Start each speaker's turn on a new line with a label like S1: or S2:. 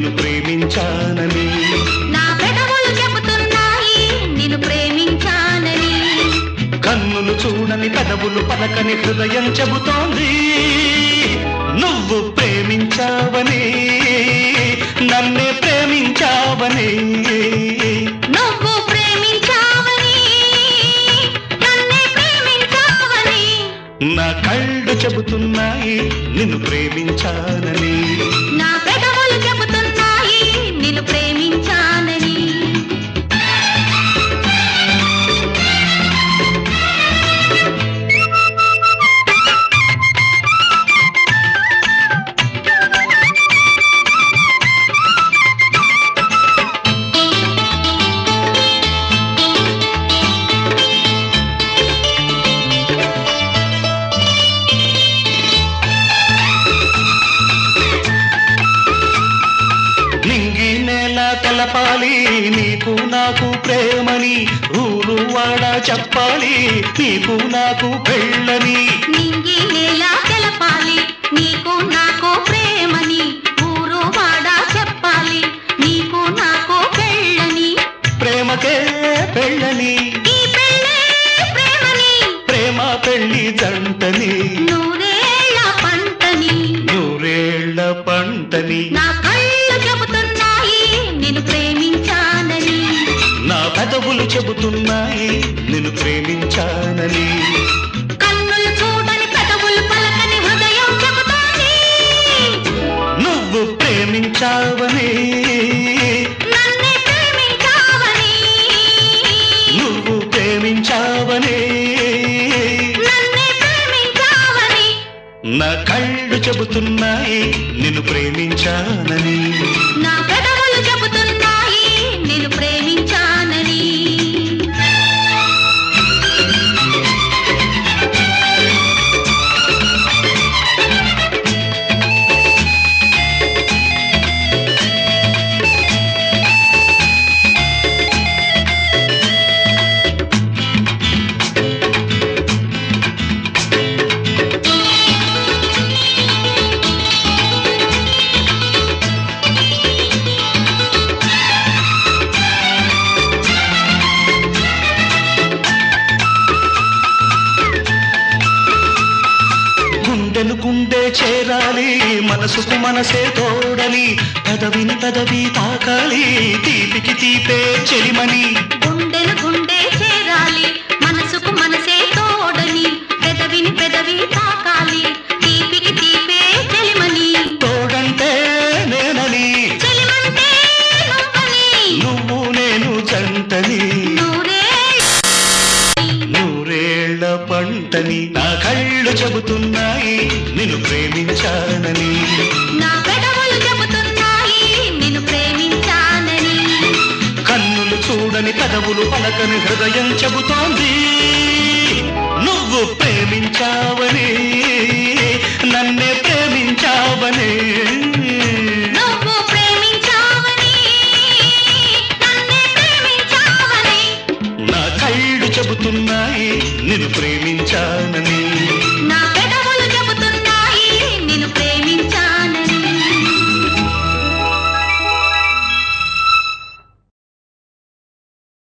S1: నిన్ను ప్రేమించానని.
S2: నా పెదవులు చెబుతున్నాయి నిన్ను ప్రేమించానని.
S1: కన్నులు చూడని పెదవులు పలకని హృదయం చెబుతోంది నువ్వు ప్రేమించావని, నన్నే ప్రేమించావని.
S2: నువ్వు ప్రేమించావని నన్నే ప్రేమించావని.
S1: నా కళ్ళు చెబుతున్నాయి నిన్ను ప్రేమించానని.
S2: నా పెదవులు చెబుతున్నాయి నిన్ను ప్రేమించానని.
S1: నింగి నేల తెలపాలి నీకు నాకు ప్రేమని, ఊరు వాడ చెప్పాలి నీకు నాకు పెళ్ళని.
S2: నింగి నేల తెలపాలి నీకు నాకు ప్రేమని, ఊరు వాడ చెప్పాలి నీకు నాకు పెళ్ళని.
S1: ప్రేమకే పెళ్ళని,
S2: ఈ పెళ్ళే ప్రేమని,
S1: ప్రేమ పెళ్ళి జంటని,
S2: నూరేళ్ల పంటని.
S1: నూరేళ్ల పంటని.
S2: నా కళ్ళు చెబుతున్నాయి నిన్ను ప్రేమించానని.
S1: నా పెదవులు చెబుతున్నాయి నిన్ను ప్రేమించానని.
S2: కన్నులు చూడని పెదవులు పలకని హృదయం చెబుతోంది
S1: నువ్వు ప్రేమించావని,
S2: నన్నే ప్రేమించావని.
S1: నువ్వు ప్రేమించావని.
S2: నన్నే ప్రేమించావని.
S1: నా కళ్ళు చెబుతున్నాయి నిన్ను ప్రేమించానని.
S2: నా పెదవులు చెబుతున్నాయి నిన్ను ప్రేమించానని.
S1: గుండెను గుండె చేరాలి మనసుకు మనసే తోడని, పెదవిని పెదవి తాకాలి తీపికి తీపే చెలిమని.
S2: గుండెను గుండె చేరాలి మనసుకు మనసే తోడని, పెదవిని పెదవి తాకాలి తీపికి తీపే చెలిమని.
S1: తోడంటే నేనని,
S2: చెలిమంటే నువ్వని,
S1: నువ్వు నేను జంటని, నూరేళ్ల పంటని. నా కళ్ళు చెబుతున్నాయి నిన్ను ప్రేమించానని.
S2: నా పెదవులు చెబుతున్నాయి నిన్ను ప్రేమించానని.
S1: కన్నులు చూడని పెదవులు పలకని హృదయం చెబుతోంది నువ్వు ప్రేమించావని, నన్నే ప్రేమించావని.
S2: నువ్వు ప్రేమించావని నన్నే ప్రేమించావని.
S1: నా కళ్ళు చెబుతున్నాయి నిన్ను ప్రేమించానని.